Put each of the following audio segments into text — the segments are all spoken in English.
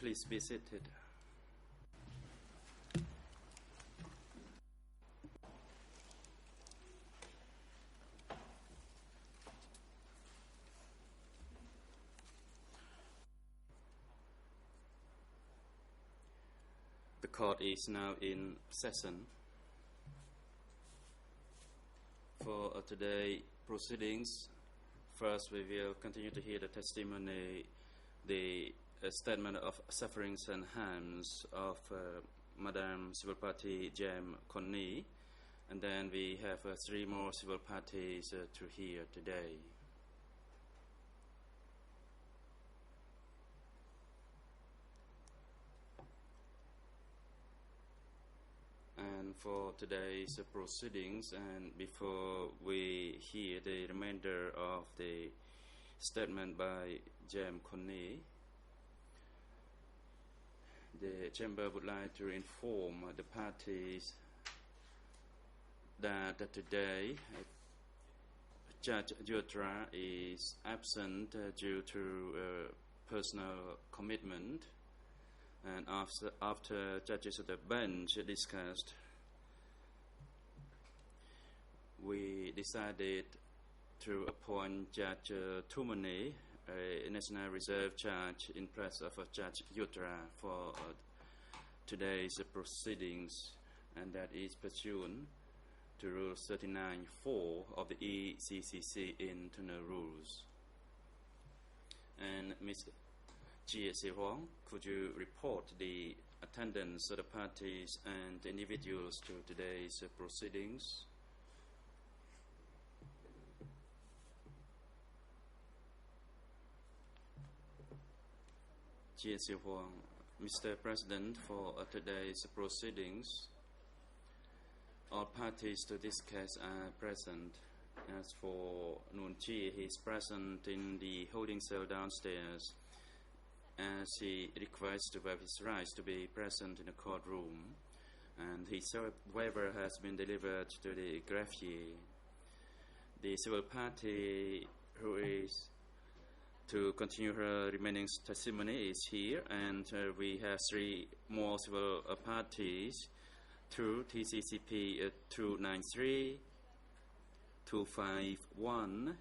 Please be seated. The court is now in session. For today's proceedings, first we will continue to hear the testimony, the statement of sufferings and harms of Madam Civil Party Jem Konni, and then we have 3 more civil parties to hear today. And for today's proceedings, and before we hear the remainder of the statement by Jem Konni, the Chamber would like to inform the parties that today Judge Yutra is absent due to personal commitment, and after judges of the bench discussed, we decided to appoint Judge Tumani, a National Reserve Judge in place of Judge Yutra for today's proceedings, and that is pursuant to Rule 39.4 of the ECCC internal rules. And Ms. Chia Si-Huang, could you report the attendance of the parties and individuals to today's proceedings? Chia Si-Huang. Mr. President, for today's proceedings, all parties to this case are present. As for Noon Chi, he is present in the holding cell downstairs, as he requests to waive his rights to be present in the courtroom, and his waiver has been delivered to the greffier. The civil party who is to continue her remaining testimony is here, and we have 3 more civil parties through TCCP 293, 251,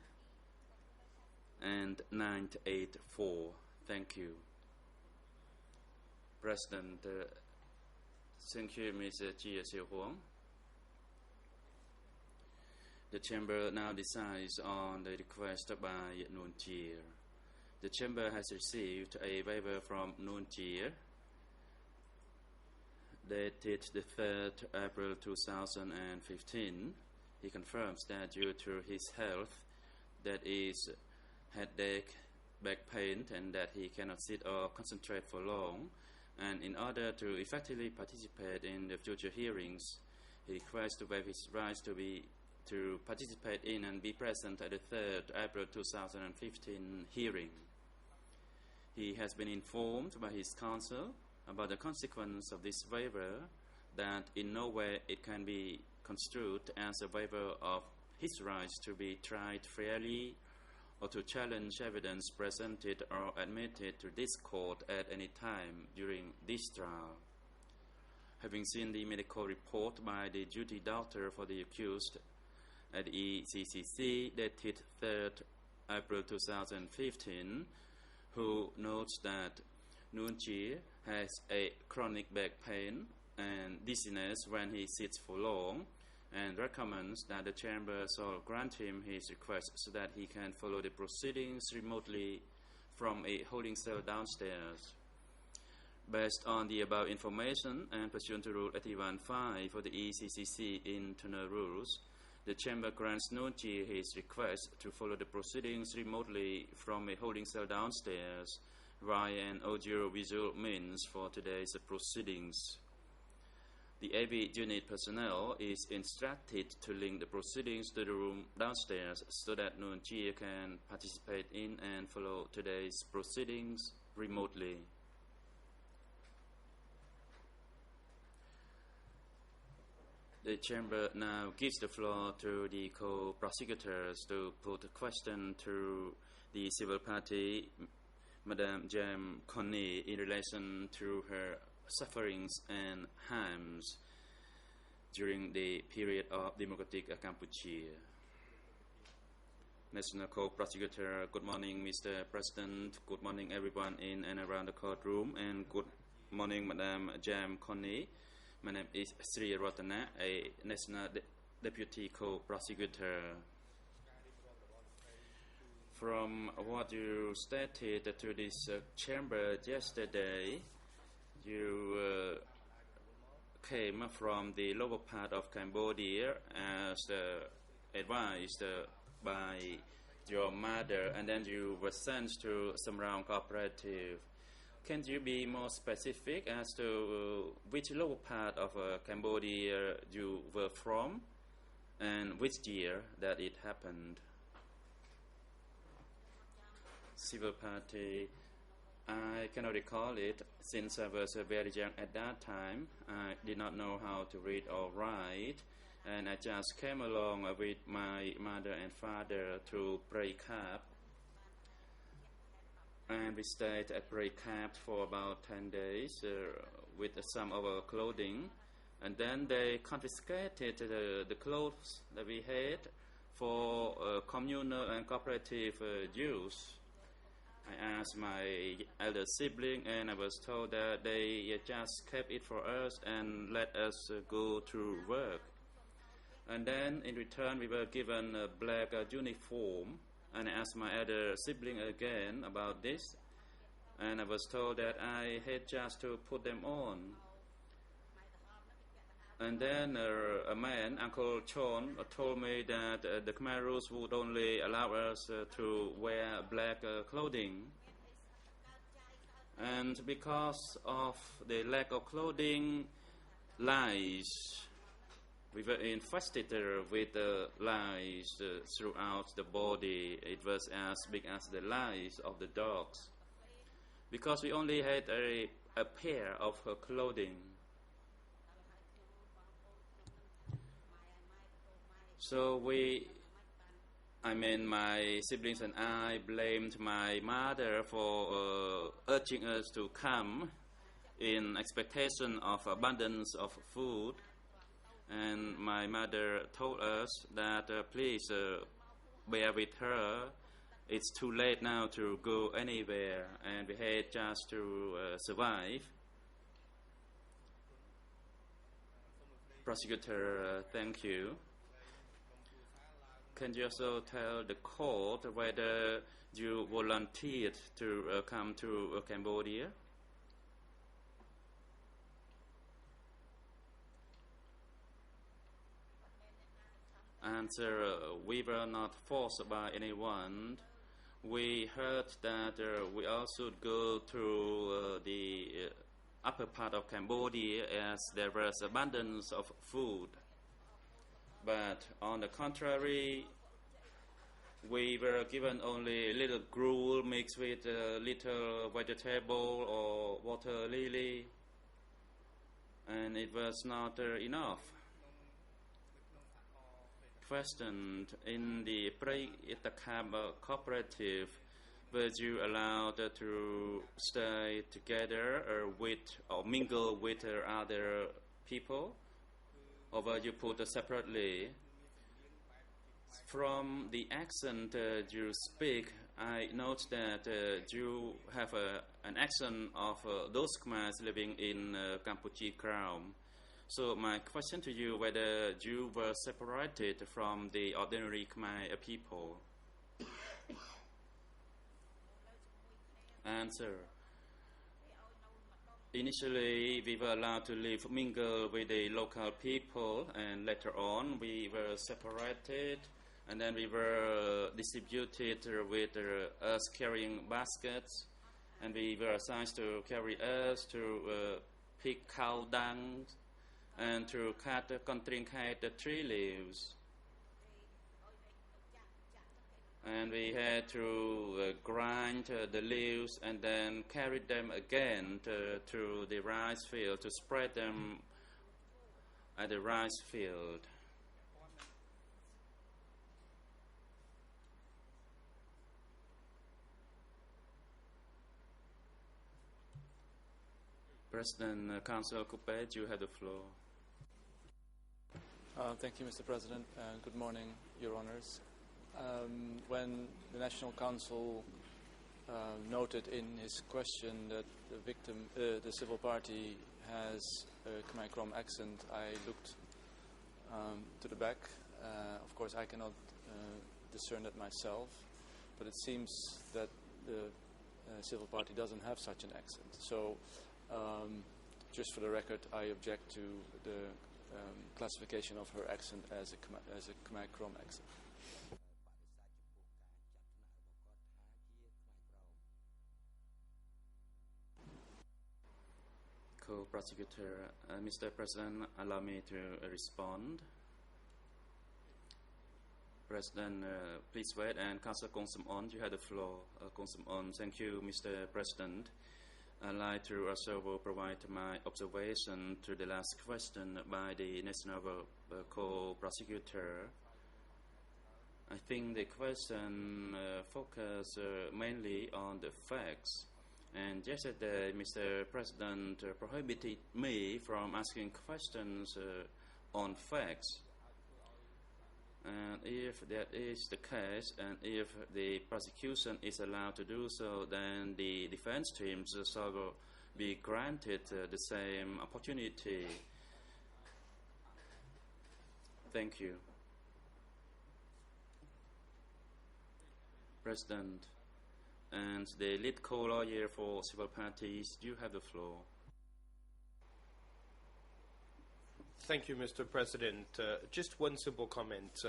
and 984. Thank you. President, thank you, Mr. Chia Si-Huang. The Chamber now decides on the request by Noon Chia. The Chamber has received a waiver from Noon Chia dated the 3rd April 2015. He confirms that due to his health, that is headache, back pain, and that he cannot sit or concentrate for long, and in order to effectively participate in the future hearings, he requests to waive his rights to participate in and be present at the 3rd April 2015 hearing. He has been informed by his counsel about the consequence of this waiver, that in no way it can be construed as a waiver of his rights to be tried fairly or to challenge evidence presented or admitted to this court at any time during this trial. Having seen the medical report by the duty doctor for the accused at the ECCC dated 3rd April 2015, who notes that Noon Chia has a chronic back pain and dizziness when he sits for long, and recommends that the Chamber shall grant him his request so that he can follow the proceedings remotely from a holding cell downstairs. Based on the above information and pursuant to Rule 81.5 for the ECCC internal rules, the Chamber grants Noon Chia his request to follow the proceedings remotely from a holding cell downstairs via an audio-visual means for today's proceedings. The AV unit personnel is instructed to link the proceedings to the room downstairs so that Noon Chia can participate in and follow today's proceedings remotely. The Chamber now gives the floor to the co-prosecutors to put a question to the civil party, Madame Jam Connie in relation to her sufferings and harms during the period of democratic Cambodia. National Co-Prosecutor, good morning, Mr. President. Good morning, everyone in and around the courtroom, and good morning, Madame Jam Connie. My name is Sri Ratana, a National Deputy Co-Prosecutor. From what you stated to this chamber yesterday, you came from the lower part of Cambodia as advised by your mother, and then you were sent to Samrang Cooperative. Can you be more specific as to which lower part of Cambodia you were from and which year that it happened? Civil party, I cannot recall it since I was very young at that time. I did not know how to read or write, and I just came along with my mother and father to Prey Cap. And we stayed at Prey Cap for about 10 days with some of our clothing. And then they confiscated the clothes that we had for communal and cooperative use. I asked my elder sibling, and I was told that they just kept it for us and let us go to work. And then in return we were given a black uniform, and I asked my elder sibling again about this, and I was told that I had just to put them on. And then a man, Uncle Chon, told me that the Khmer rules would only allow us to wear black clothing. And because of the lack of clothing, lice, we were infested with lice throughout the body. It was as big as the lice of the dogs. Because we only had a pair of clothing. So my siblings and I blamed my mother for urging us to come in expectation of abundance of food. And my mother told us that please bear with her. It's too late now to go anywhere, and we had just to survive. Prosecutor, thank you. Can you also tell the court whether you volunteered to come to Cambodia? Answer, we were not forced by anyone. We heard that we all should go to the upper part of Cambodia as there was abundance of food. But on the contrary, we were given only a little gruel mixed with a little vegetable or water lily, and it was not enough. Question, in the Prey Cap cooperative, were you allowed to stay together or mingle with other people? Or were you put separately? From the accent you speak, I note that you have an accent of those Khmers living in Kampuchea Crown. So my question to you, whether you were separated from the ordinary Khmer people? Answer. Initially, we were allowed to mingle with the local people, and later on we were separated, and then we were distributed with us carrying baskets, and we were assigned to carry us to pick cow dung and to contrincate the tree leaves. And we had to grind the leaves and then carry them again to the rice field to spread them at the rice field. President Council Coupe, you have the floor. Thank you, Mr. President, and good morning, Your Honors. When the National Council noted in his question that the civil party has a Khmer Krom accent, I looked to the back. Of course, I cannot discern that myself, but it seems that the civil party doesn't have such an accent. So, just for the record, I object to the classification of her accent as a Khmer Krom accent. Co-prosecutor, Mr. President, allow me to respond. President, please wait, and Councillor Kong Sam On, you have the floor. Kong Sam On, thank you, Mr. President. I'd like to also provide my observation to the last question by the national co-prosecutor. I think the question focused mainly on the facts. And yesterday, Mr. President prohibited me from asking questions on facts. And if that is the case, and if the prosecution is allowed to do so, then the defense teams shall be granted the same opportunity. Thank you. President, and the lead co-lawyer for civil parties, you have the floor. Thank you, Mr. President. Just one simple comment.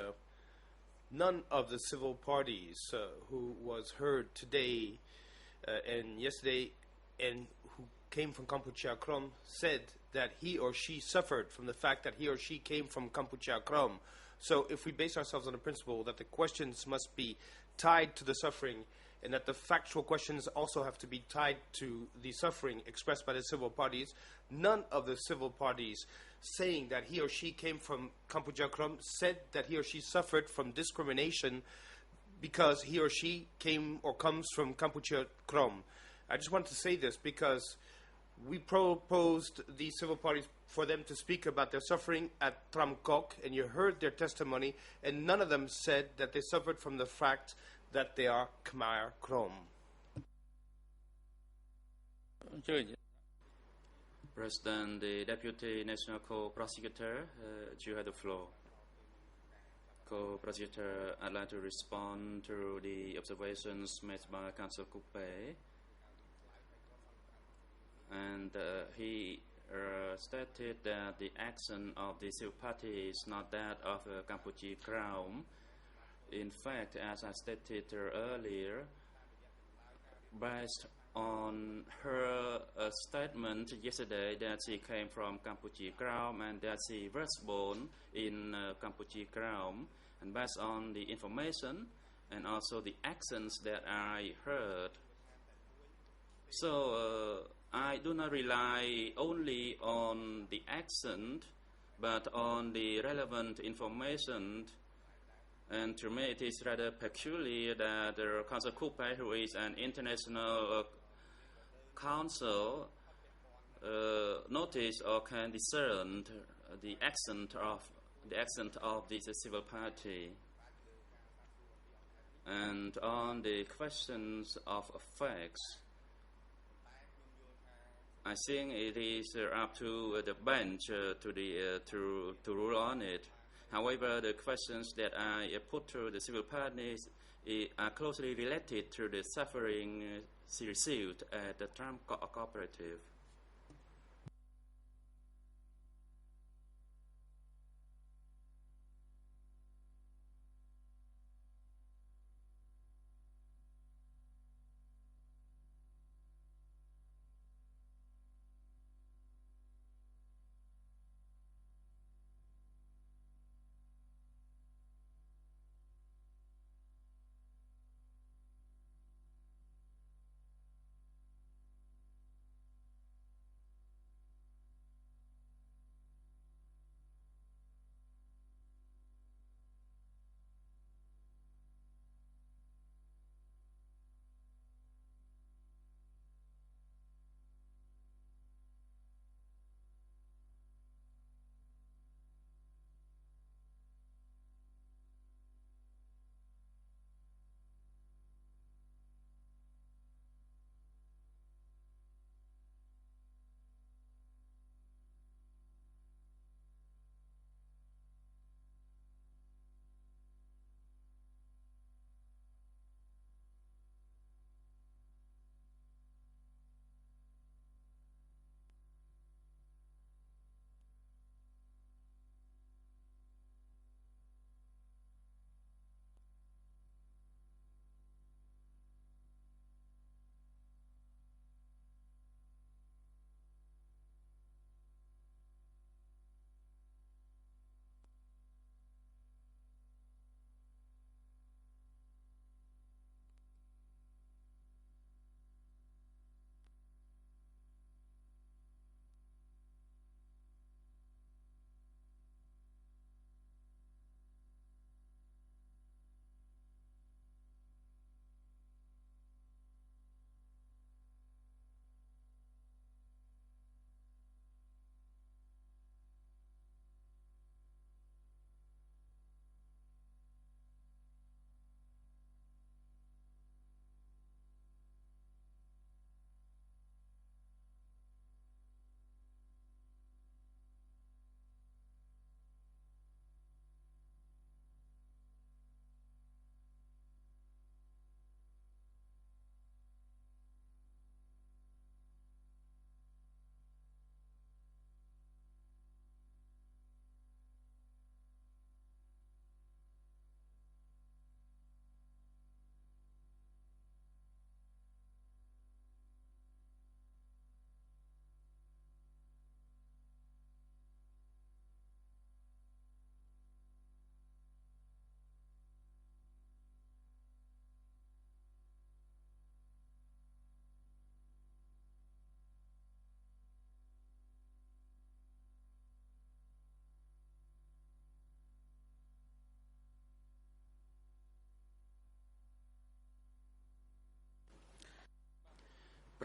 None of the civil parties who was heard today and yesterday and who came from Kampuchea Krom said that he or she suffered from the fact that he or she came from Kampuchea Krom. So if we base ourselves on the principle that the questions must be tied to the suffering and that the factual questions also have to be tied to the suffering expressed by the civil parties, none of the civil parties saying that he or she came from Kampuchea Krom said that he or she suffered from discrimination because he or she came or comes from Kampuchea Krom. I just want to say this because we proposed the civil parties for them to speak about their suffering at Tram Kok, and you heard their testimony, and none of them said that they suffered from the fact that they are Khmer Krom. President, the Deputy National Co-Prosecutor, you have the floor. Co-Prosecutor, I'd like to respond to the observations made by Councillor Coupe. And he stated that the action of the civil party is not that of Kampuchea Krom. In fact, as I stated earlier, based on her statement yesterday that she came from Kampuchea Krom and that she was born in Kampuchea Krom, and based on the information and also the accents that I heard. So I do not rely only on the accent, but on the relevant information. And to me, it is rather peculiar that Councillor Coupe, who is an international council, notice or can discern the accent of this civil party. And on the questions of facts, I think it is up to the bench to rule on it. However, the questions that I put to the civil parties are closely related to the suffering she received at the Trump cooperative.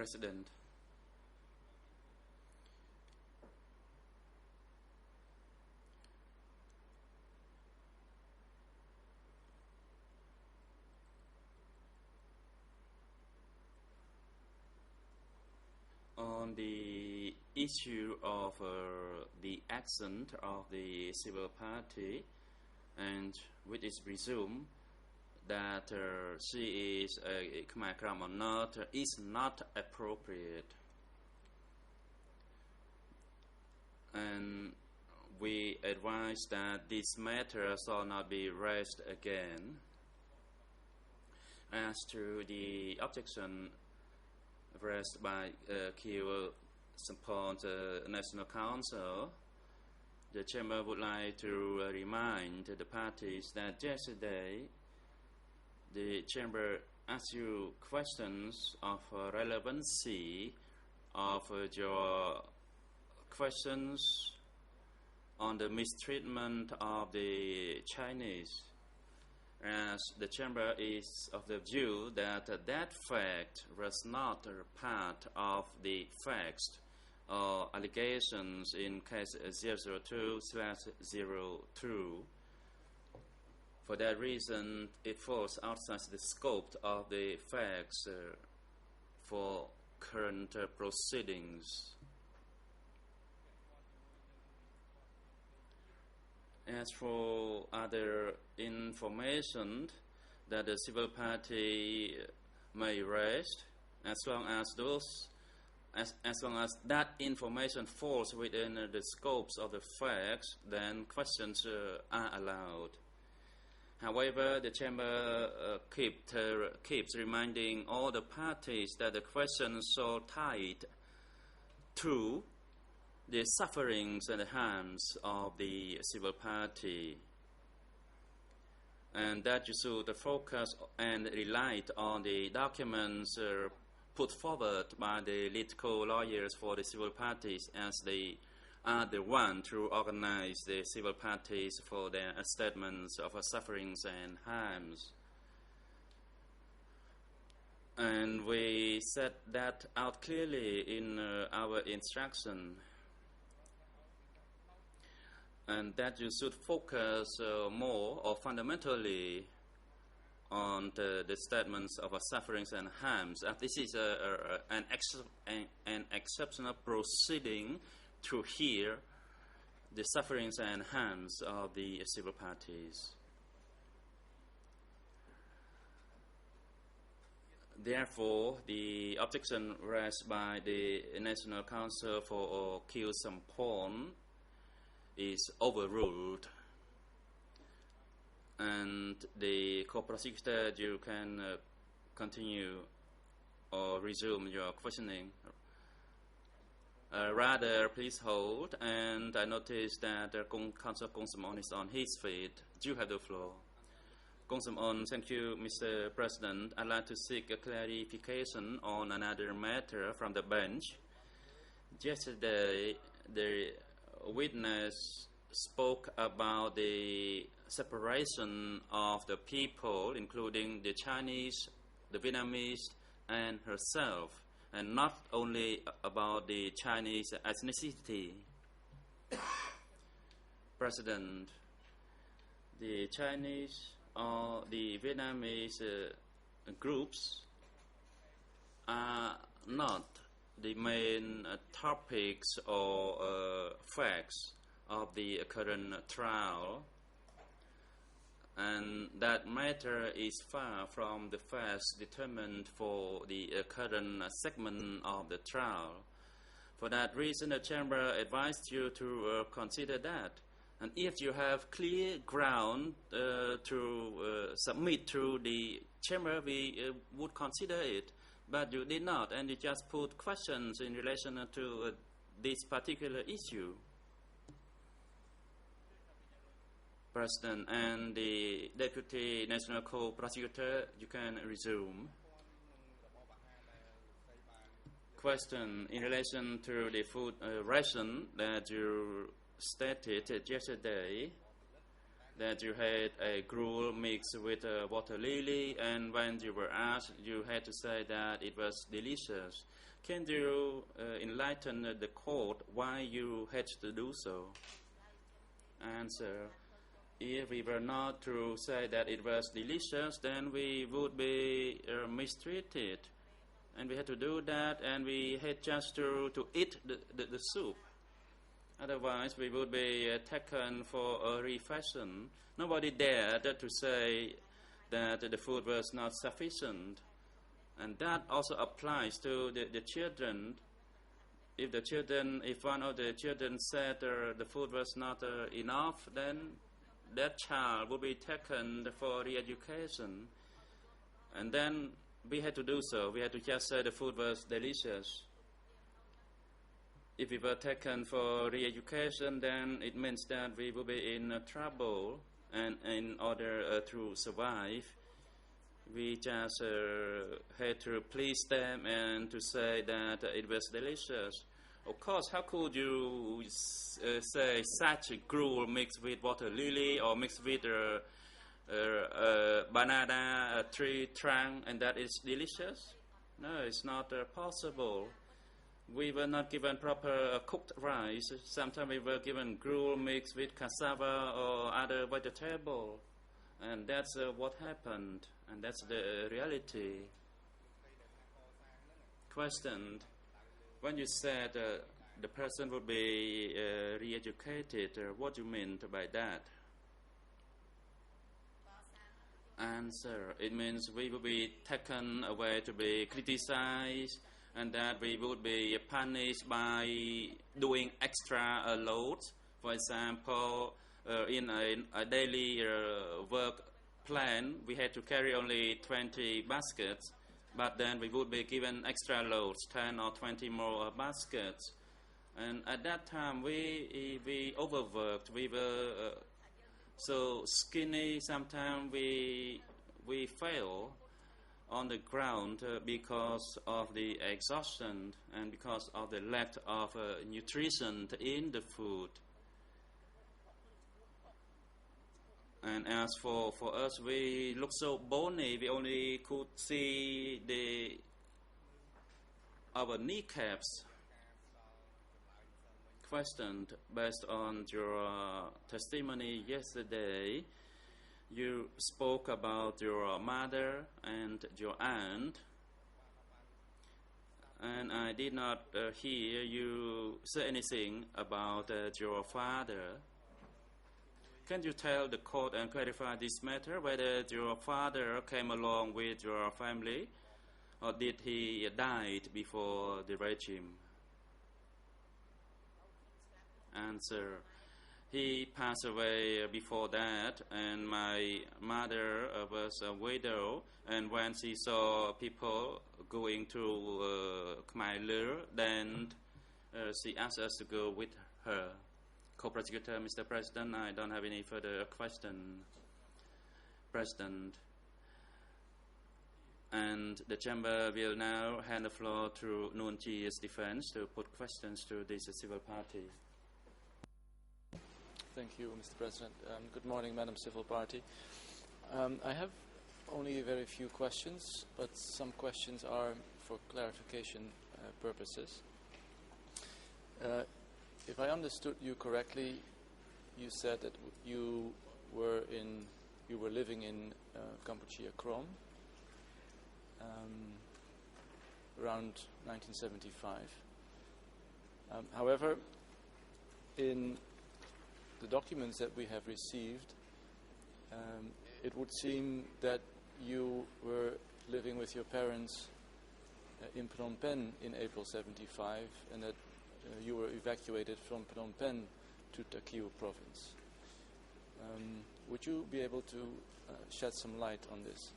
President. On the issue of the accent of the civil party, and which is presumed that she is a Khmer Kram or not, is not appropriate. And we advise that this matter shall not be raised again. As to the objection raised by Kiew support National Council, the Chamber would like to remind the parties that yesterday the Chamber asked you questions of relevancy of your questions on the mistreatment of the Chinese, as the Chamber is of the view that that fact was not part of the facts or allegations in case 002/02. For that reason, it falls outside the scope of the facts for current proceedings. As for other information that the civil party may raise, as long as that information falls within the scopes of the facts, then questions are allowed. However, the Chamber keeps reminding all the parties that the questions are tied to the sufferings and the harms of the civil party, and that you should focus and rely on the documents put forward by the lead co-lawyers for the civil parties, as they are the one to organize the civil parties for their statements of sufferings and harms. And we set that out clearly in our instruction, and that you should focus more or fundamentally on the statements of sufferings and harms. This is an exceptional proceeding to hear the sufferings and harms of the civil parties. Therefore, the objection raised by the National Council for Kiew Sampon is overruled, and the co-prosecutor, you can continue or resume your questioning. Rather, please hold, and I notice that Councillor Kong Sam-on is on his feet. You have the floor. Kong Sam-on, thank you, Mr. President. I'd like to seek a clarification on another matter from the bench. Yesterday, the witness spoke about the separation of the people, including the Chinese, the Vietnamese, and herself, and not only about the Chinese ethnicity. President, the Chinese or the Vietnamese groups are not the main topics or facts of the current trial, and that matter is far from the facts determined for the current segment of the trial. For that reason, the Chamber advised you to consider that, and if you have clear ground to submit to the Chamber, we would consider it. But you did not, and you just put questions in relation to this particular issue. President and the Deputy National Co-Prosecutor, you can resume. Question in relation to the food ration that you stated yesterday. that you had a gruel mixed with water lily, and when you were asked, you had to say that it was delicious. Can you enlighten the court why you had to do so? Answer: if we were not to say that it was delicious, then we would be mistreated. And we had to do that, and we had just to eat the soup. Otherwise, we would be taken for a refashion. Nobody dared to say that the food was not sufficient. And that also applies to the children. If one of the children said the food was not enough, then that child would be taken for re-education. And then we had to do so. We had to just say the food was delicious. If we were taken for re-education, then it means that we will be in trouble, and in order to survive, we just had to please them and to say that it was delicious. Of course, how could you say such a gruel mixed with water lily or mixed with banana tree trunk, and that is delicious? No, it's not possible. We were not given proper cooked rice. Sometimes we were given gruel mixed with cassava or other vegetable. And that's what happened. And that's the reality. Question: when you said the person would be re-educated, what do you mean by that? Answer: it means we will be taken away to be criticized, and that we would be punished by doing extra loads. For example, in a daily work plan, we had to carry only 20 baskets, but then we would be given extra loads, 10 or 20 more baskets. And at that time, we overworked. We were so skinny. Sometimes we fell on the ground because of the exhaustion and because of the lack of nutrition in the food. And as for us, we look so bony, we only could see our kneecaps. Question: based on your testimony yesterday, you spoke about your mother and your aunt, and I did not hear you say anything about your father. Can you tell the court and clarify this matter, whether your father came along with your family, or did he died before the regime? Answer: he passed away before that, and my mother was a widow, and when she saw people going to Khmer Lur, then she asked us to go with her. Co-prosecutor, Mr. President, I don't have any further question. President. And the chamber will now hand the floor to Nuon Chi's defense to put questions to this civil party. Thank you, Mr. President. Good morning, Madam Civil Party. I have only very few questions, but some questions are for clarification purposes. If I understood you correctly, you said that you were living in Kampuchea Krom around 1975. However, in the documents that we have received, it would seem that you were living with your parents in Phnom Penh in April 75, and that you were evacuated from Phnom Penh to Takeo province. Would you be able to shed some light on this?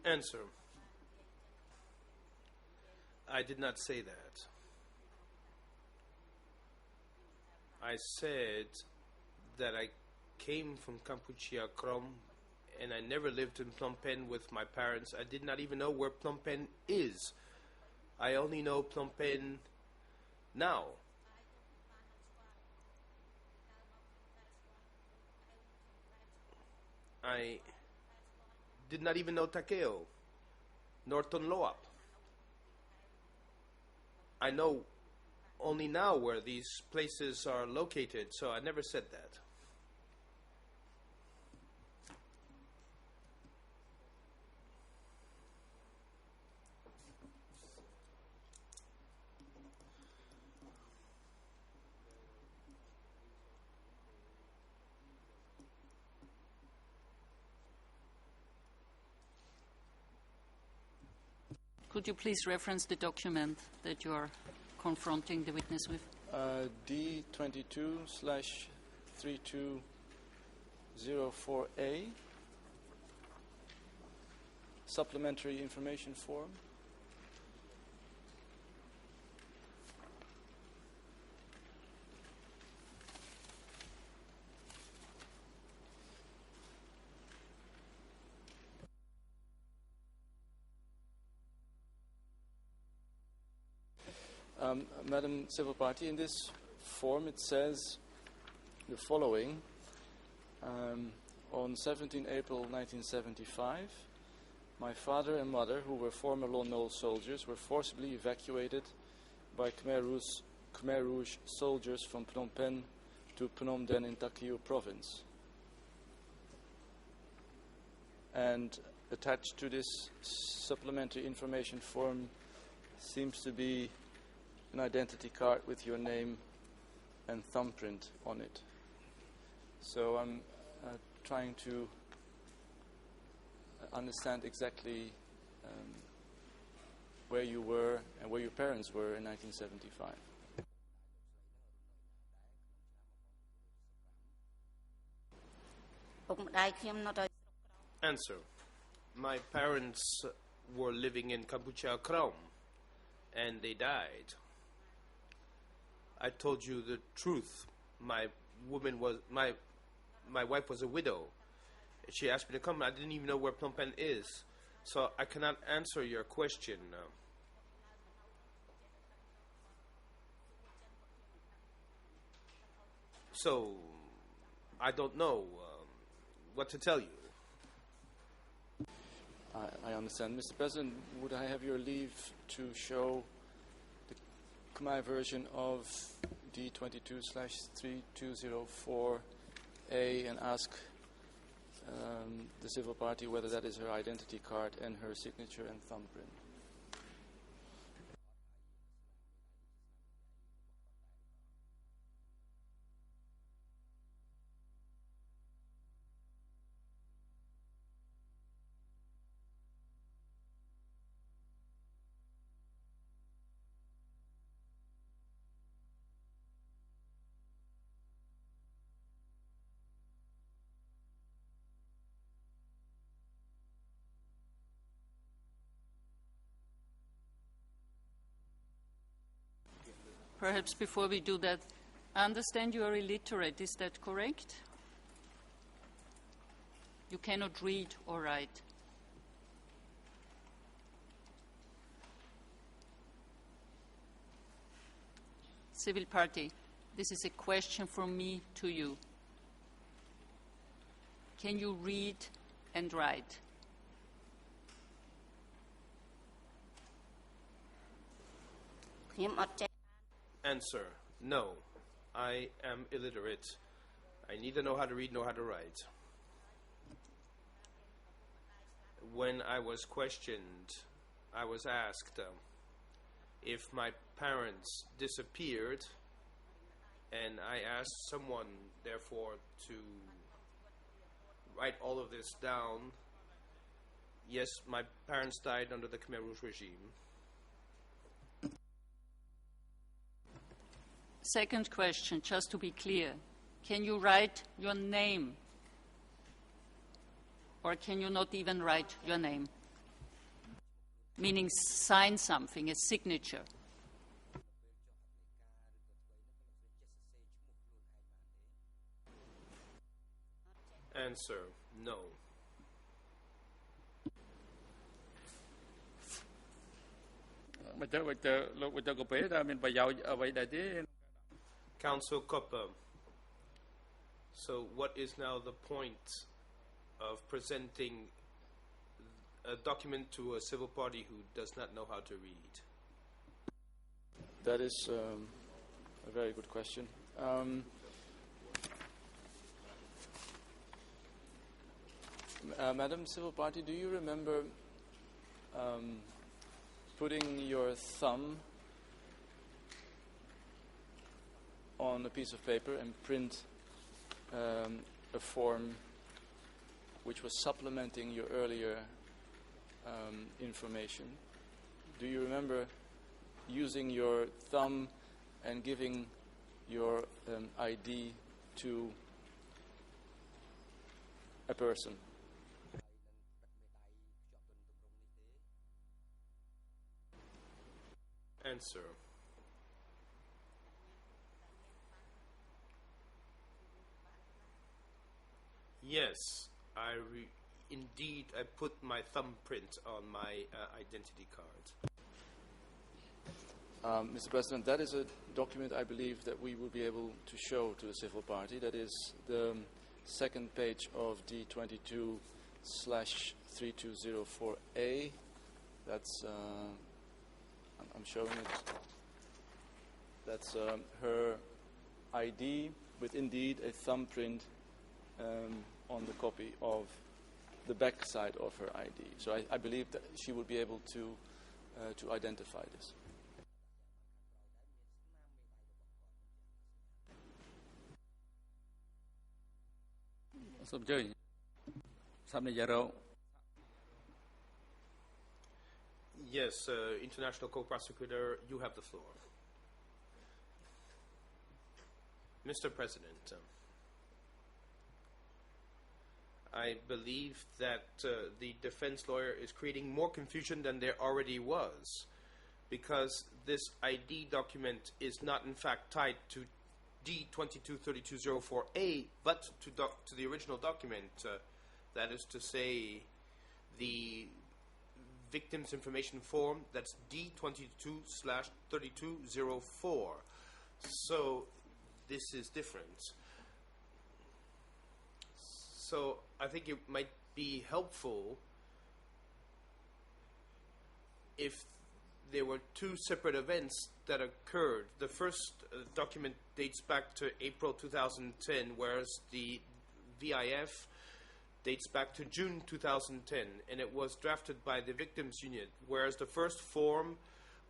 Answer: I did not say that. I said that I came from Kampuchea Krom, and I never lived in Phnom Penh with my parents. I did not even know where Phnom Penh is. I only know Phnom Penh now. I did not even know Takeo, nor Tonloap. I know only now where these places are located, so I never said that. Could you please reference the document that you are confronting the witness with? D22/3204A, supplementary information form. Madam Civil Party, in this form it says the following. On 17 April 1975, my father and mother, who were former Lon Nol soldiers, were forcibly evacuated by Khmer Rouge soldiers from Phnom Penh to Phnom Denh in Takeo province. And attached to this supplementary information form seems to be an identity card with your name and thumbprint on it. So I'm trying to understand exactly where you were and where your parents were in 1975. Answer. My parents were living in Kampuchea Kraum, and they died. I told you the truth. My wife was a widow. She asked me to come. I didn't even know where Phnom Penh is, so I cannot answer your question. So I don't know what to tell you. I understand. Mr. President, would I have your leave to show the Khmer version of D22/3204A and ask the civil party whether that is her identity card and her signature and thumbprint? Perhaps before we do that, I understand you are illiterate. Is that correct? You cannot read or write. Civil party, this is a question from me to you. Can you read and write? Answer. No. I am illiterate. I neither know how to read nor how to write. When I was questioned, I was asked if my parents disappeared, and I asked someone, therefore, to write all of this down. Yes, my parents died under the Khmer Rouge regime. Second question, just to be clear. Can you write your name? Or can you not even write your name? Meaning sign something, a signature. Answer. No. Council Copper. So what is now the point of presenting a document to a civil party who does not know how to read? That is a very good question. Madam Civil Party, do you remember putting your thumb on a piece of paper and print a form which was supplementing your earlier information? Do you remember using your thumb and giving your ID to a person? Answer. Yes, indeed I put my thumbprint on my identity card. Mr. President, that is a document I believe that we will be able to show to the civil party. That is the second page of D22/3204A. That's, I'm showing it. That's her ID with indeed a thumbprint on the copy of the back side of her ID. So I believe that she would be able to identify this. Yes, International Co-Prosecutor, you have the floor. Mr. President, I believe that the defense lawyer is creating more confusion than there already was, because this ID document is not in fact tied to D223204A, but to the original document, that is to say, the Victims Information Form, that's D22/3204. So this is different. So I think it might be helpful if there were two separate events that occurred. The first document dates back to April 2010, whereas the VIF dates back to June 2010, and it was drafted by the victims unit, whereas the first form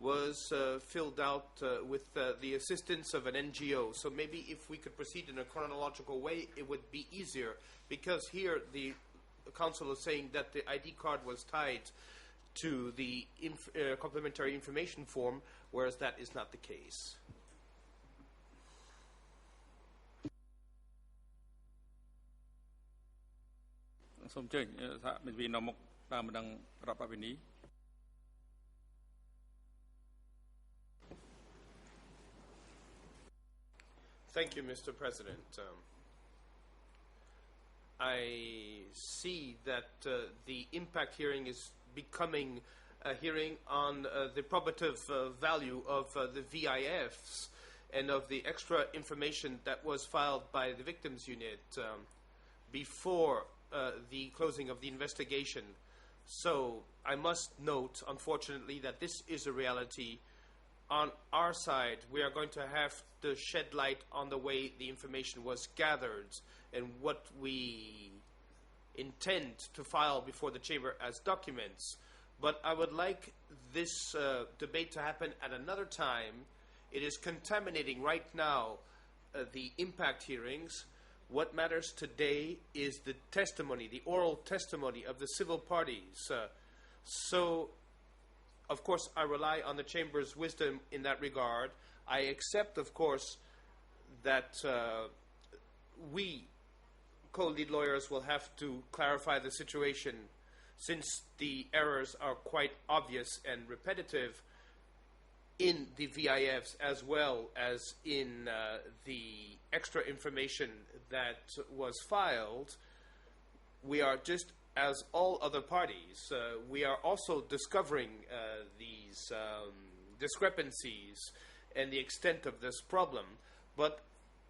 was filled out with the assistance of an NGO. So maybe if we could proceed in a chronological way, it would be easier, because here the council is saying that the ID card was tied to the complementary information form, whereas that is not the case. Thank you, Mr. President. I see that the impact hearing is becoming a hearing on the probative value of the VIFs and of the extra information that was filed by the victims unit before the closing of the investigation. So I must note, unfortunately, that this is a reality. On our side, we are going to have to shed light on the way the information was gathered and what we intend to file before the Chamber as documents. But I would like this debate to happen at another time. It is contaminating right now the impact hearings. What matters today is the testimony, the oral testimony of the civil parties. So, of course, I rely on the Chamber's wisdom in that regard. I accept, of course, that we, co-lead lawyers, will have to clarify the situation, since the errors are quite obvious and repetitive in the VIFs as well as in the extra information that was filed. We are just as all other parties. We are also discovering these discrepancies and the extent of this problem. But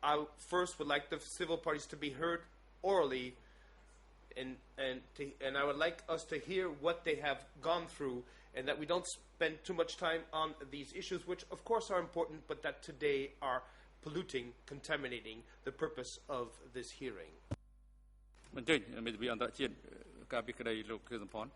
I first would like the civil parties to be heard orally, and I would like us to hear what they have gone through, and that we don't spend too much time on these issues, which of course are important, but that today are polluting, contaminating the purpose of this hearing. អញ្ជើញមេធាវីអន្តរជាតិការពីក្តីលោកខៀវសំផន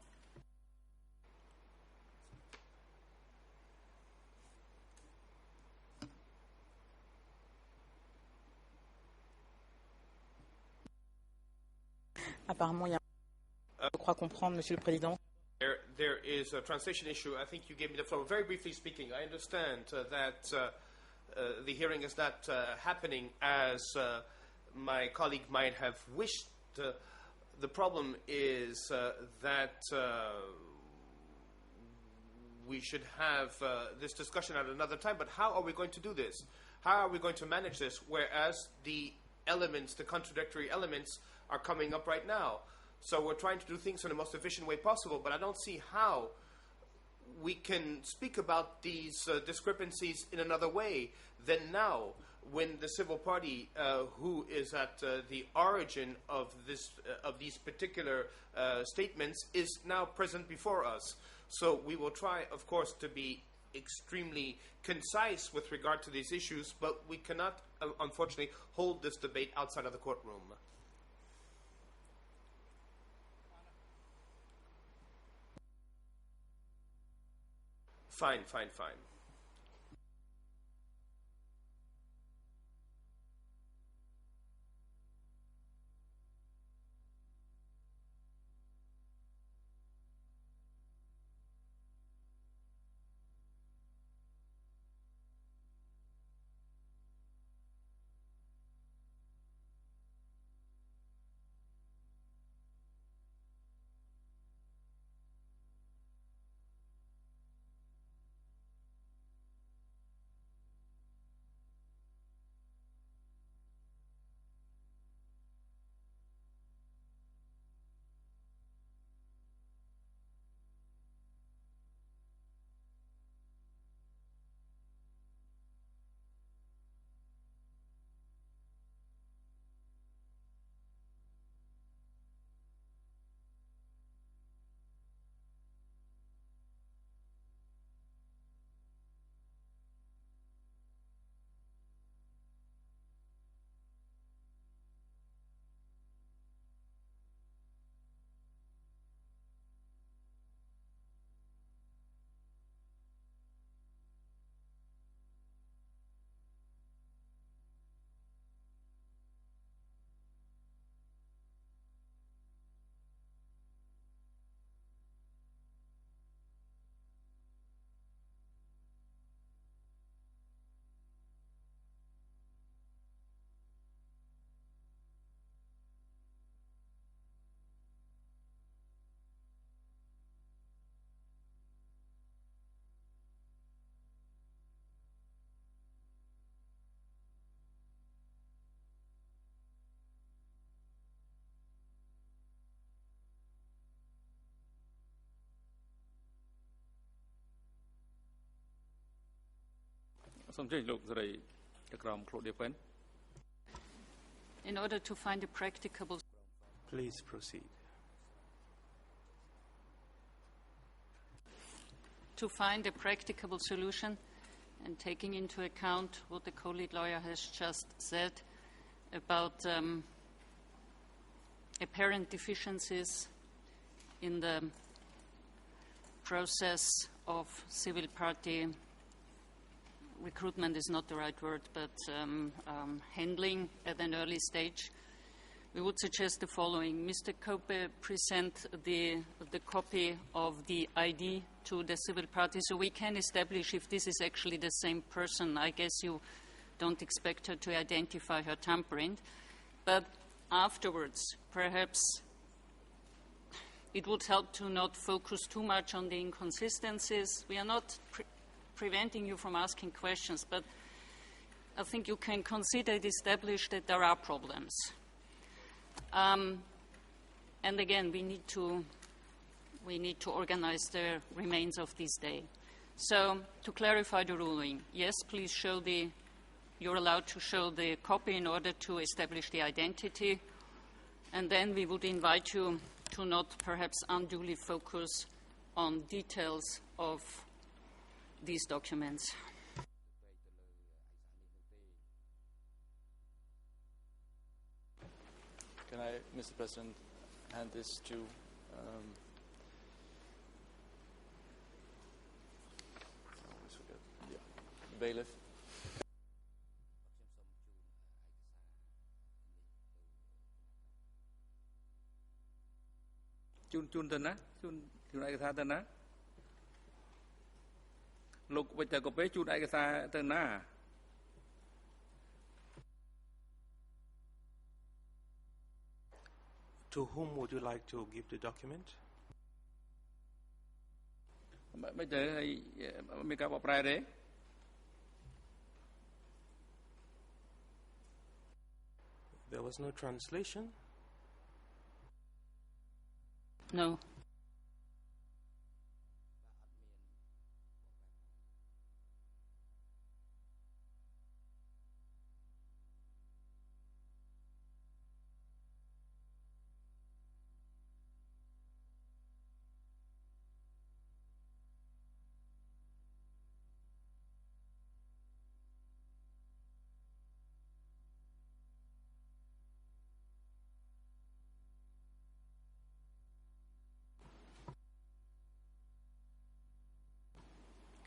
Apparemment, il y a... Je crois comprendre, Monsieur le Président. There is a translation issue. I think you gave me the floor. Very briefly speaking, I understand that the hearing is not happening as my colleague might have wished. The problem is that we should have this discussion at another time. But how are we going to do this? How are we going to manage this? Whereas the elements, the contradictory elements, are coming up right now. So we're trying to do things in the most efficient way possible, but I don't see how we can speak about these discrepancies in another way than now, when the civil party who is at the origin of these particular statements is now present before us. So we will try, of course, to be extremely concise with regard to these issues, but we cannot, unfortunately, hold this debate outside of the courtroom. Fine. សូមអញ្ជើញលោកសេរីចក្រម Claudia Pen. In order to find a practicable... Please proceed. To find a practicable solution, and taking into account what the co-lead lawyer has just said about apparent deficiencies in the process of civil party recruitment is not the right word, but handling at an early stage, we would suggest the following. Mr. Kope present the copy of the ID to the civil party so we can establish if this is actually the same person. I guess you don't expect her to identify her thumbprint. But afterwards, perhaps it would help to not focus too much on the inconsistencies. We are not preventing you from asking questions, but I think you can consider it established that there are problems. And again, we need to organize the remains of this day. So, to clarify the ruling, yes, please show you're allowed to show the copy in order to establish the identity, and then we would invite you to not perhaps unduly focus on details of these documents. Can I, Mr. President, hand this to bailiff? Chun tên á, chun ai cái tên á. Lục bây giờ có bé chun ai cái tên á. To whom would you like to give the document? Bây giờ hay mình có bảo đấy. There was no translation? No.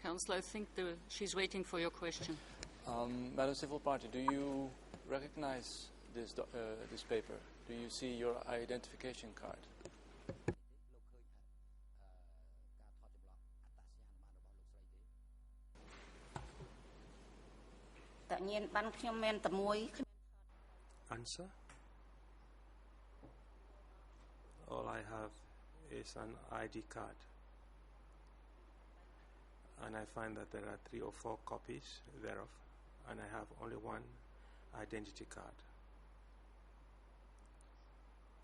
Councillor, I think she's waiting for your question. Madam Civil Party, do you recognize this paper? Do you see your identification card? Answer? All I have is an ID card. And I find that there are 3 or 4 copies thereof, and I have only one identity card.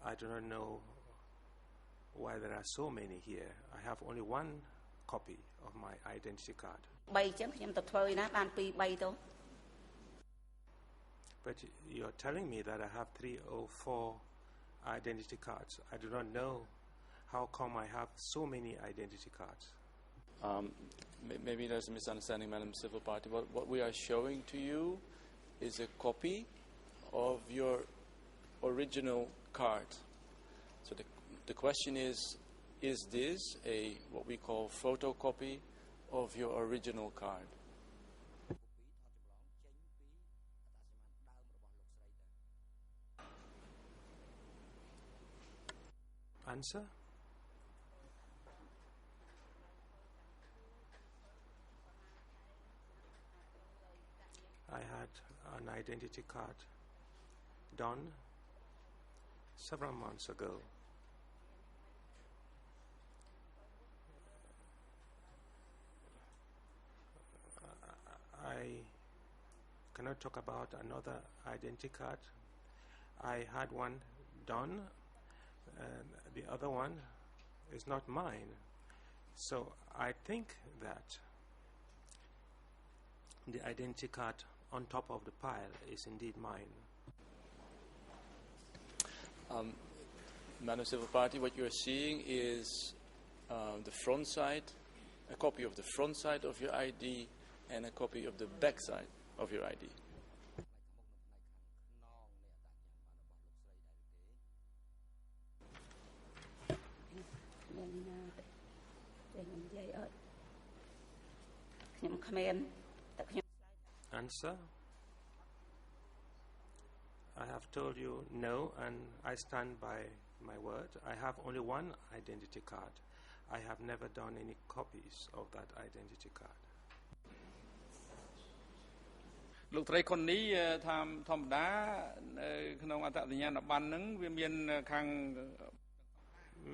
I do not know why there are so many here. I have only one copy of my identity card. But you're telling me that I have 3 or 4 identity cards. I do not know how come I have so many identity cards. Maybe there's a misunderstanding, Madam Civil Party. What we are showing to you is a copy of your original card. So the question is this what we call photocopy of your original card? Answer? I had an identity card done several months ago. I cannot talk about another identity card. I had one done, and the other one is not mine. So I think that the identity card on top of the pile is indeed mine. Madam Civil Party, what you're seeing is the front side, a copy of the front side of your ID and a copy of the back side of your ID. Answer? I have told you no, and I stand by my word. I have only one identity card. I have never done any copies of that identity card. លោកត្រីคนนี้ធម្មតាក្នុងអត្តសញ្ញាណប័ណ្ណហ្នឹងវាមានខាង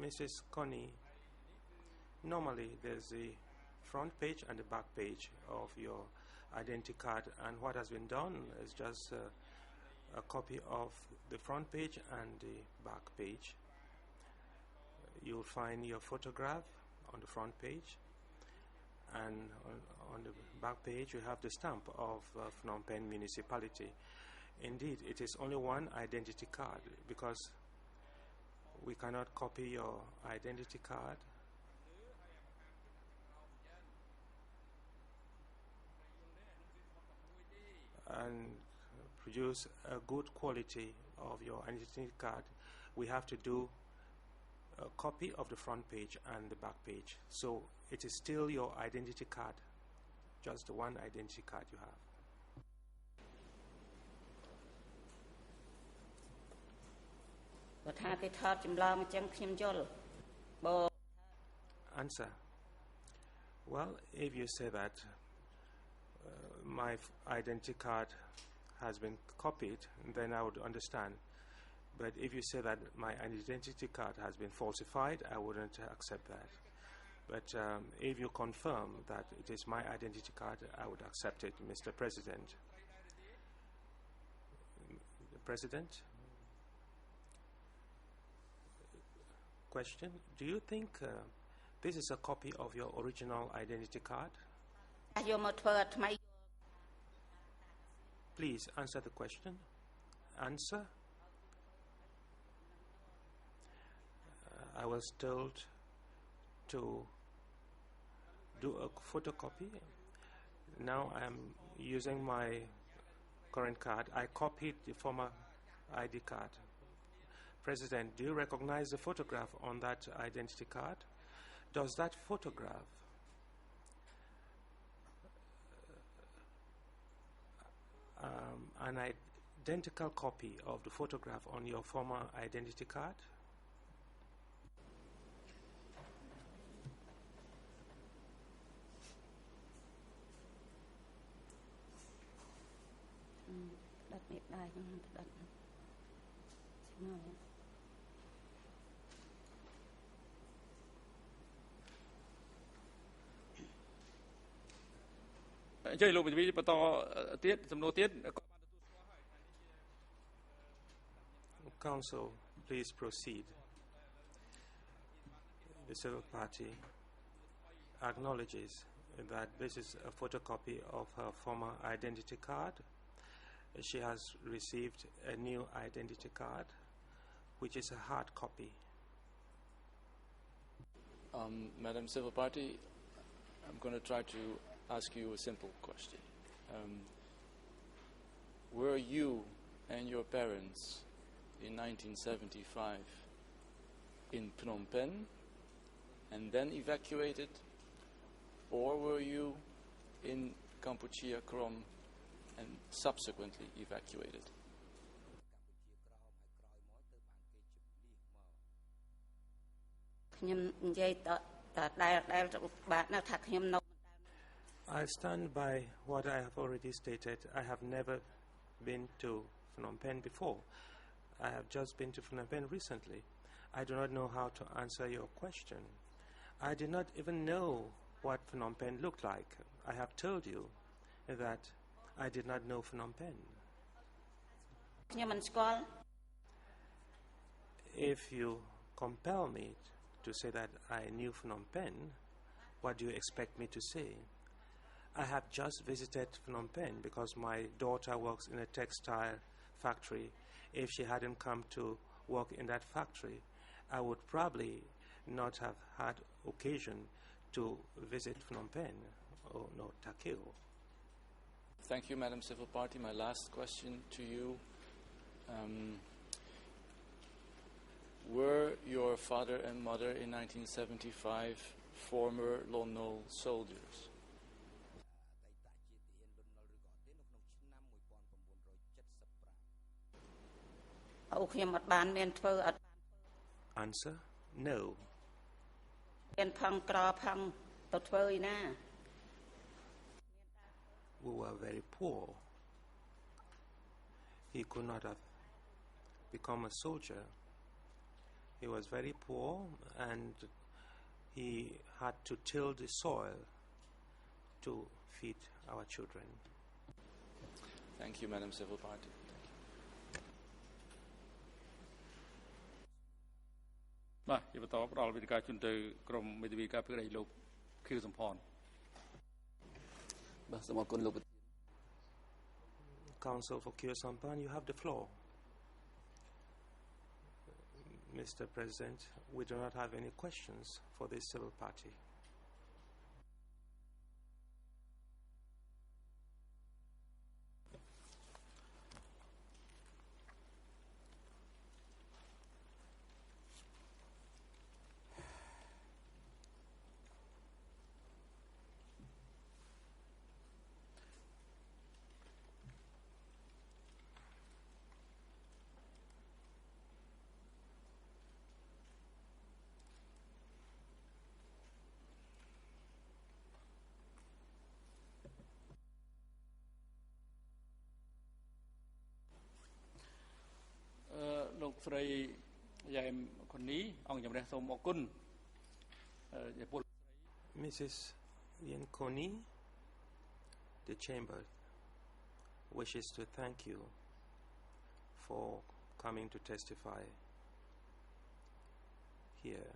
Mrs. Connie, normally there's the front page and the back page of your identity card, and what has been done is just a copy of the front page and the back page. You'll find your photograph on the front page, and on the back page you have the stamp of Phnom Penh municipality. Indeed, it is only one identity card, because we cannot copy your identity card and produce a good quality of your identity card. We have to do a copy of the front page and the back page. So it is still your identity card, just the one identity card you have. Answer. Well, if you say that my identity card has been copied, then I would understand. But if you say that my identity card has been falsified, I wouldn't accept that. But if you confirm that it is my identity card, I would accept it, Mr. President. The President? Question. Do you think this is a copy of your original identity card? Please answer the question. Answer. I was told to do a photocopy. Now I am using my current card. I copied the former ID card. President, do you recognize the photograph on that identity card? Does that photograph an identical copy of the photograph on your former identity card? Council, please proceed. The civil party acknowledges that this is a photocopy of her former identity card. She has received a new identity card, which is a hard copy. Madam Civil Party, I'm going to try to ask you a simple question. Were you and your parents in 1975 in Phnom Penh and then evacuated, or were you in Kampuchea, Krom, and subsequently evacuated? I stand by what I have already stated. I have never been to Phnom Penh before. I have just been to Phnom Penh recently. I do not know how to answer your question. I did not even know what Phnom Penh looked like. I have told you that I did not know Phnom Penh. If you compel me to say that I knew Phnom Penh, what do you expect me to say? I have just visited Phnom Penh because my daughter works in a textile factory. If she hadn't come to work in that factory, I would probably not have had occasion to visit Phnom Penh or no Takeo. Thank you, Madam Civil Party. My last question to you. Were your father and mother in 1975 former Lon Nol soldiers? Answer, no. We were very poor. He could not have become a soldier. He was very poor and he had to till the soil to feed our children. Thank you, Madam Civil Party. បាទជាបន្តផ្ដល់វេទិកាជូនទៅក្រុមមេធាវីការពិតឯលោកខៀវសំផន បាទសូមអរគុណលោក Counsel for Kyo Sampan, you have the floor. Mr. President, we do not have any questions for this civil party. Mrs. Yankoni, the chamber wishes to thank you for coming to testify here.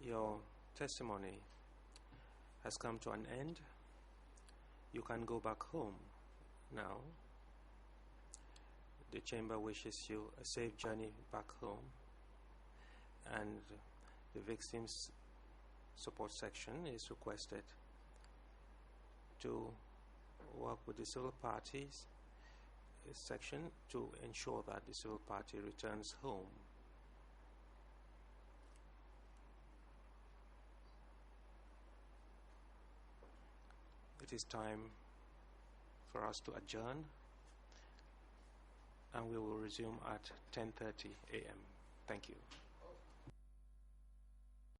Your testimony has come to an end. You can go back home now. The chamber wishes you a safe journey back home, and the victims support section is requested to work with the civil parties section to ensure that the civil party returns home. It is time for us to adjourn, and we will resume at 10:30 a.m. Thank you.